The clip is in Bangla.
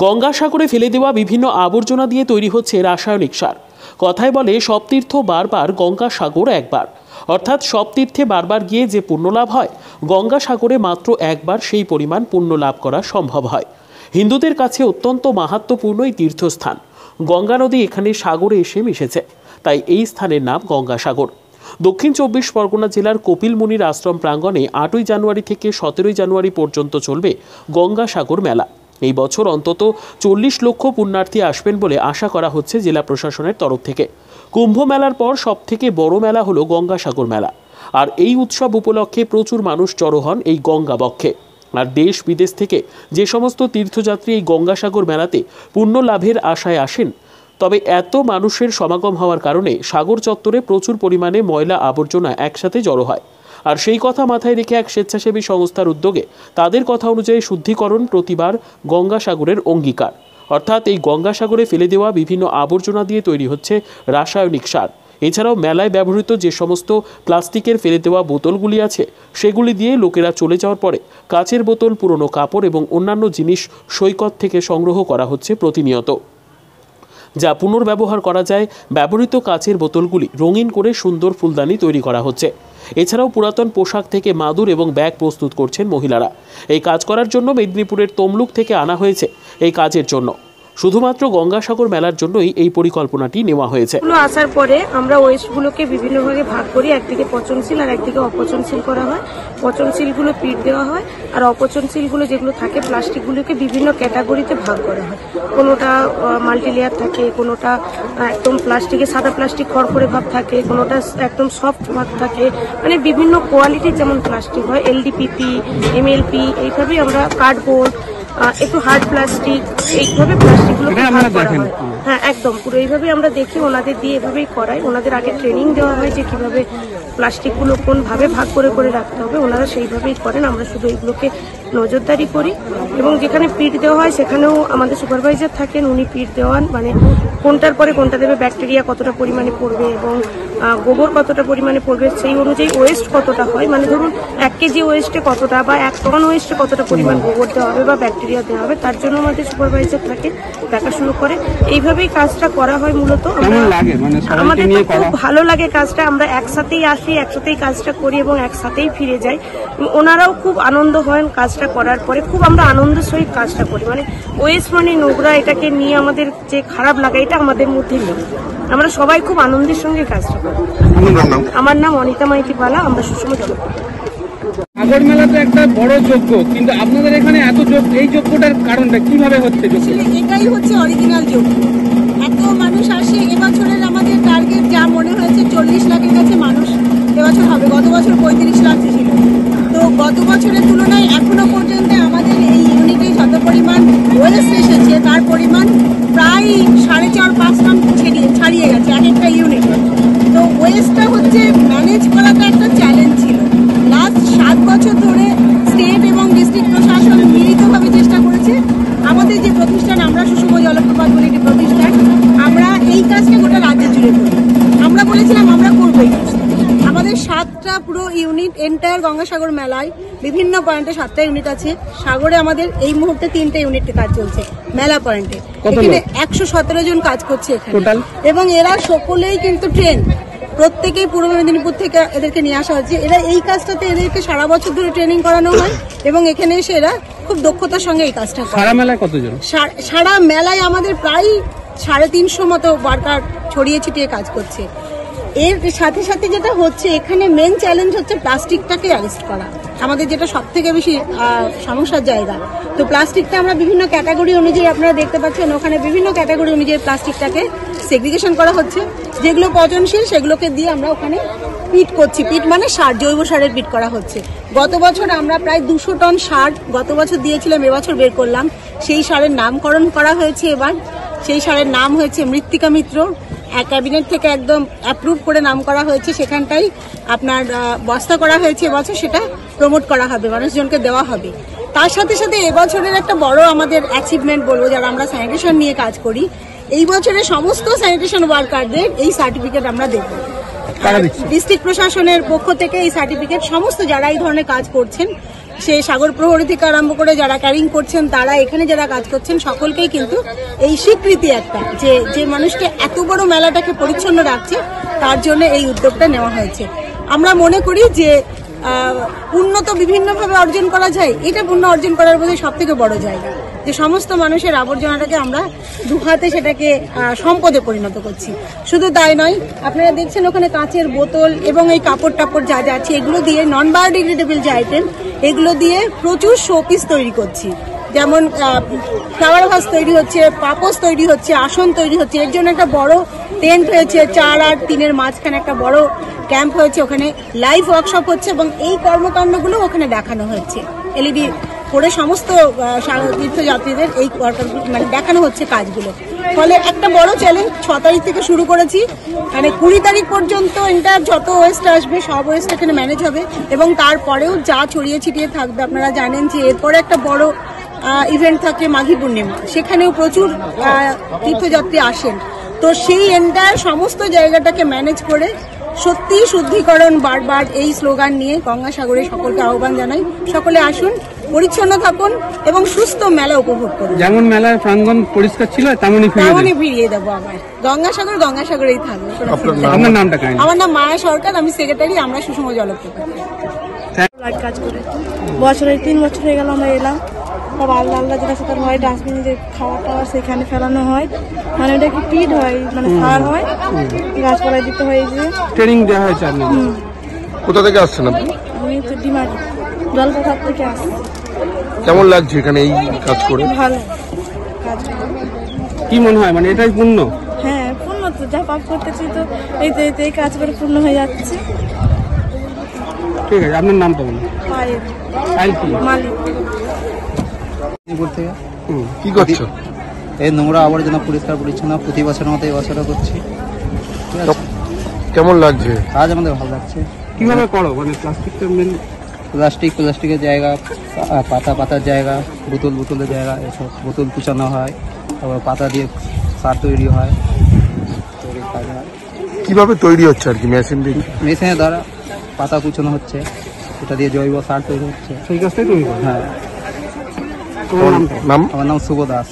গঙ্গাসাগরে ফেলে দেওয়া বিভিন্ন আবর্জনা দিয়ে তৈরি হচ্ছে রাসায়নিক সার। কথায় বলে সব তীর্থ বারবার, গঙ্গাসাগর একবার। অর্থাৎ সব তীর্থে বারবার গিয়ে যে পুণ্য লাভ হয়, গঙ্গাসাগরে মাত্র একবার সেই পরিমাণ পুণ্য লাভ করা সম্ভব হয়। হিন্দুদের কাছে অত্যন্ত মাহাত্ম্যপূর্ণ এই তীর্থস্থান। গঙ্গা নদী এখানে সাগরে এসে মিশেছে, তাই এই স্থানের নাম গঙ্গাসাগর। দক্ষিণ ২৪ পরগনা জেলার কপিলমুনির আশ্রম প্রাঙ্গণে ৮ই জানুয়ারি থেকে ১৭ই জানুয়ারি পর্যন্ত চলবে গঙ্গাসাগর মেলা। এই বছর অন্তত ৪০ লক্ষ পুণ্যার্থী আসবেন বলে আশা করা হচ্ছে জেলা প্রশাসনের তরফ থেকে। কুম্ভ মেলার পর সবথেকে বড় মেলা হলো গঙ্গাসাগর মেলা। আর এই উৎসব উপলক্ষে প্রচুর মানুষ জড়ো হন এই গঙ্গা বক্ষে। আর দেশ বিদেশ থেকে যে সমস্ত তীর্থযাত্রী এই গঙ্গাসাগর মেলাতে পুণ্য লাভের আশায় আসেন, তবে এত মানুষের সমাগম হওয়ার কারণে সাগর চত্বরে প্রচুর পরিমাণে ময়লা আবর্জনা একসাথে জড়ো হয়। আর সেই কথা মাথায় রেখে এক স্বেচ্ছাসেবী সংস্থার উদ্যোগে তাদের কথা অনুযায়ী শুদ্ধিকরণ প্রতিবার গঙ্গাসাগরের অঙ্গীকার। অর্থাৎ এই গঙ্গাসাগরে ফেলে দেওয়া বিভিন্ন আবর্জনা দিয়ে তৈরি হচ্ছে রাসায়নিক সার। এছাড়াও মেলায় ব্যবহৃত যে সমস্ত প্লাস্টিকের ফেলে দেওয়া বোতলগুলি আছে, সেগুলি দিয়ে লোকেরা চলে যাওয়ার পরে কাচের বোতল, পুরনো কাপড় এবং অন্যান্য জিনিস সৈকত থেকে সংগ্রহ করা হচ্ছে প্রতিনিয়ত, যা পুনর্ব্যবহার করা যায়। ব্যবহৃত কাচের বোতলগুলি রঙিন করে সুন্দর ফুলদানি তৈরি করা হচ্ছে। এছাড়াও পুরাতন পোশাক থেকে মাদুর এবং ব্যাগ প্রস্তুত করছেন মহিলারা। এই কাজ করার জন্য মেদিনীপুরের তমলুক থেকে আনা হয়েছে এই কাজের জন্য। শুধুমাত্র গঙ্গাসাগর মেলার জন্যই এই পরিকল্পনাটি নেওয়া হয়েছে। আসার পরে আমরা ওয়েস্টগুলোকে বিভিন্ন ভাগে ভাগ করি, একদিকে পচনশীল আর একদিকে অপচনশীল করা হয়। পচনশীলগুলো পিট দেওয়া হয়, আর অপচনশীলগুলো যেগুলো থাকে প্লাস্টিকগুলোকে বিভিন্ন ক্যাটাগরিতে ভাগ করা হয়। কোনোটা মাল্টিলেয়ার থাকে, কোনোটা একদম প্লাস্টিকে সাদা প্লাস্টিক খড়খড়ে ভাব থাকে, কোনোটা একদম সফট ভাব থাকে। মানে বিভিন্ন কোয়ালিটির যেমন প্লাস্টিক হয়, এলডিপিপি, এমএলপি, এইভাবেই আমরা কার্ডবোর্ড, একটু হার্ড প্লাস্টিক, এইভাবে প্লাস্টিকগুলো ভাগ করা হয়। হ্যাঁ, একদম পুরো এইভাবে আমরা দেখি, ওনাদের দিয়ে এভাবেই করাই। ওনাদের আগে ট্রেনিং দেওয়া হয় যে কিভাবে প্লাস্টিকগুলো কোনভাবে ভাগ করে করে রাখতে হবে, ওনারা সেইভাবেই করেন। আমরা শুধু এইগুলোকে নজরদারি করি এবং যেখানে পিট দেওয়া হয় সেখানেও আমাদের সুপারভাইজার থাকেন, উনি পিট দেওয়ান, মানে কোনটার পরে কোনটা দেবে, ব্যাকটেরিয়া কতটা পরিমাণে পড়বে এবং গোবর কতটা পরিমাণে পড়বে, সেই অনুযায়ী ওয়েস্ট কতটা হয়। মানে ধরুন 1 কেজি ওয়েস্টে কতটা বা 1 টন ওয়েস্টে কতটা পরিমাণ গোবর দেওয়া হবে বা ব্যাকটেরিয়া দেওয়া হবে, তার জন্য আমাদের সুপারভাইজার থাকে, দেখাশুনো করে। এইভাবেই কাজটা করা হয়। মূলত আমাদের তো খুব ভালো লাগে কাজটা। আমরা একসাথেই আসি, একসাথেই কাজটা করি এবং একসাথেই ফিরে যাই। ওনারাও খুব আনন্দ হয় কাজটা করার পরে। খুব আমরা আনন্দের সহিত কাজটা করি। মানে ওয়েস্ট মানে নোংরা, এটাকে নিয়ে আমাদের যে খারাপ লাগা, এটা আমাদের মধ্যে নেই। আমরা সবাই খুব আনন্দের সঙ্গে কাজটা করি। আমার নাম অনিতা মাইতি পালা, আমরা সুষমা চোখ। সাগর মেলা তো একটা বড় যজ্ঞ, কিন্তু আপনাদের এখানে এত এই যজ্ঞটার কারণটা কিভাবে হচ্ছে? এটাই হচ্ছে অরিজিনাল যজ্ঞ। এত মানুষ আসে। এবছরের আমাদের টার্গেট যা মনে হয়েছে 40 লাখের কাছে মানুষ এবছর হবে। গত বছর 35 লাখ ছিল। তো গত বছরের তুলনায় এখনো পর্যন্ত আমাদের এই ইউনিটে যত পরিমাণ ওয়েস্ট এসেছে তার পরিমাণ প্রায় 4.5-5 টন ছাড়িয়ে গেছে এক একটা ইউনিটে। তো ওয়েস্টটা হচ্ছে ম্যানেজ করাটা একটা চ্যালেঞ্জ ছিল। লাস্ট 7 বছর ধরে স্টেট এবং ডিস্ট্রিক্ট প্রশাসন মিলিতভাবে চেষ্টা করেছে। আমাদের যে প্রতিষ্ঠান, আমরা সুষম জলপ্রপাত বলে একটি প্রতিষ্ঠান, আমরা এই কাজটা গোটা রাজ্যে জুড়ে করি। আমরা বলেছিলাম আমরা করবো এই কাজটা। আমাদের 7টা পুরো ইউনিট এন্টায়ার গঙ্গাসাগর মেলায় বিভিন্ন পয়েন্টে 7টা ইউনিট আছে। সাগরে আমাদের এই মুহূর্তে 3টে ইউনিটে কাজ চলছে মেলা পয়েন্টে। এখানে 117 জন কাজ করছে এখানে, এবং এরা সকলেই কিন্তু ট্রেন। প্রত্যেকেই পূর্ব মেদিনীপুর থেকে এদেরকে নিয়ে আসা হচ্ছে। এরা এই কাজটাতে এদেরকে সারা বছর ধরে ট্রেনিং করানো হয় এবং এখানে এসে এরা খুব দক্ষতার সঙ্গে এই কাজটা করে। সারা মেলায় কতজন? সারা মেলায় আমাদের প্রায় 350 মতো ওয়ার্কার ছড়িয়ে ছিটিয়ে কাজ করছে। এর সাথে সাথে যেটা হচ্ছে, এখানে মেন চ্যালেঞ্জ হচ্ছে প্লাস্টিকটাকে অ্যারেস্ট করা, আমাদের যেটা সব থেকে বেশি সমস্যার জায়গা। তো প্লাস্টিকটা আমরা বিভিন্ন ক্যাটাগরি অনুযায়ী, আপনারা দেখতে পাচ্ছেন ওখানে বিভিন্ন ক্যাটাগরি অনুযায়ী প্লাস্টিকটাকে সেগ্রিগেশন করা হচ্ছে। যেগুলো পচনশীল সেগুলোকে দিয়ে আমরা ওখানে পিট করছি। পিট মানে সার, জৈব সারের পিট করা হচ্ছে। গত বছর আমরা প্রায় 200 টন সার গত বছর দিয়েছিলাম, এবছর বের করলাম। সেই সারের নামকরণ করা হয়েছে এবার। সেই সারের নাম হয়েছে মৃত্তিকা মিত্র। ক্যাবিনেট থেকে একদম অ্যাপ্রুভ করে নাম করা হয়েছে। সেখানটাই আপনার বস্তা করা হয়েছে এবছর, সেটা প্রমোট করা হবে, মানুষজনকে দেওয়া হবে। তার সাথে সাথে এবছরের একটা বড় আমাদের অ্যাচিভমেন্ট বলবো, যারা আমরা স্যানিটেশন নিয়ে কাজ করি, এই বছরে সমস্ত স্যানিটেশন ওয়ার্কারদের এই সার্টিফিকেট আমরা দেব। ডিস্ট্রিক্ট প্রশাসনের পক্ষ থেকে এই সার্টিফিকেট সমস্ত যারা এই ধরনের কাজ করছেন সে সাগর প্রহরী থেকে আরম্ভ করে যারা ক্যারিং করছেন, তারা এখানে যারা কাজ করছেন, সকলকেই কিন্তু এই স্বীকৃতি একটা যে মানুষকে এত বড় মেলাটাকে পরিচ্ছন্ন রাখছে, তার জন্য এই উদ্যোগটা নেওয়া হয়েছে। আমরা মনে করি যে পুণ্য তো বিভিন্নভাবে অর্জন করা যায়, এটা পুণ্য অর্জন করার মধ্যে সব থেকে বড় জায়গা, যে সমস্ত মানুষের আবর্জনাটাকে আমরা দুহাতে সেটাকে সম্পদে পরিণত করছি। শুধু তাই নয়, আপনারা দেখছেন ওখানে কাঁচের বোতল এবং এই কাপড় টাপড় যা যাচ্ছে, এগুলো দিয়ে নন বায়োডিগ্রেডেবল যে আইটেম, এগুলো দিয়ে প্রচুর শোপিস তৈরি করছি। যেমন ফ্লাওয়ার ভাস তৈরি হচ্ছে, পাপোশ তৈরি হচ্ছে, আসন তৈরি হচ্ছে। এর জন্য একটা বড় টেন্ট হয়েছে, 4 আর 3-এর মাঝখানে একটা বড় ক্যাম্প হয়েছে, ওখানে লাইভ ওয়ার্কশপ হচ্ছে এবং এই কর্মকাণ্ডগুলো ওখানে দেখানো হচ্ছে। এলইডি করে সমস্ত তীর্থযাত্রীদের এই মানে দেখানো হচ্ছে কাজগুলো। ফলে একটা বড় চ্যালেঞ্জ 6 তারিখ থেকে শুরু করেছি, মানে 20 তারিখ পর্যন্ত এটা যত ওয়েস্ট আসবে সব ওয়েস্ট এখানে ম্যানেজ হবে এবং তারপরেও যা ছড়িয়ে ছিটিয়ে থাকবে। আপনারা জানেন যে এরপরে একটা বড় ইভেন্ট থাকে মাঘী পূর্ণিমা, সেখানেও প্রচুর তীর্থযাত্রী আসেন। তো সেই এন্টায়ার সমস্ত জায়গাটাকে ম্যানেজ করে সত্যি শুদ্ধিকরণ বারবার এই স্লোগান নিয়ে গঙ্গাসাগরে সকলকে আহ্বান জানাই, সকলে আসুন, পরিচ্ছন্ন থাকুন এবং সুস্থ মেলা উপভোগ করুন। যেমন মেলার প্রাঙ্গণ পরিষ্কার ছিল তেমনই ফিরিয়ে দেবো। আবার গঙ্গাসাগরেই থাকবে। আপনার নামটা কাইন্ড? আমার নাম মায়া সরকার, আমি সেক্রেটারি, আমরা সুষম জলপ্রপাত কাজ করে বছরে 3 বছর হয়ে গেল আমরা এলাম। সব আল্লাহ আল্লাহ যেটা সেটা হয়, ডাস্টবিনে যে খাওয়া টাওয়া সেখানে ফেলানো হয়, মানে ওটা কি পিট হয়, মানে সার হয়, গাছপালায় দিতে হয়। যে ট্রেনিং দেওয়া হয়েছে আপনি? কোথা থেকে আসছেন আপনি? আমি তো ডিমারি জলপ্রপাত থেকে আসি। কেমন লাগছে এখানে এই কাজ করে? ভালো কাজ করে। কি মনে হয়, মানে এটাই পূর্ণ? হ্যাঁ পূর্ণ তো, যা পাপ করতেছি তো এই কাজ করে পূর্ণ হয়ে যাচ্ছে। ঠিক আছে, আপনার নামটা বলুন। মালিক। কি করছো? এই নোংরা আবর্জনা পরিষ্কার পরিচ্ছন্ন প্রতি বছরের মতো এই বছরও করছি। কেমন লাগছে কাজ? আমাদের ভালো লাগছে। কিভাবে করো, মানে প্লাস্টিকের জায়গা, পাতার জায়গা, বোতলের জায়গা, এসব বোতল কুচানো হয়, তারপর পাতা দিয়ে সার তৈরি হয়। কিভাবে তৈরি হচ্ছে আর কি? মেশিনের দ্বারা পাতা কুচানো হচ্ছে, এটা দিয়ে জৈব সার তৈরি হচ্ছে। সেই কাজটাই তৈরি করে? হ্যাঁ। নাম? আমার নাম শুভ দাস।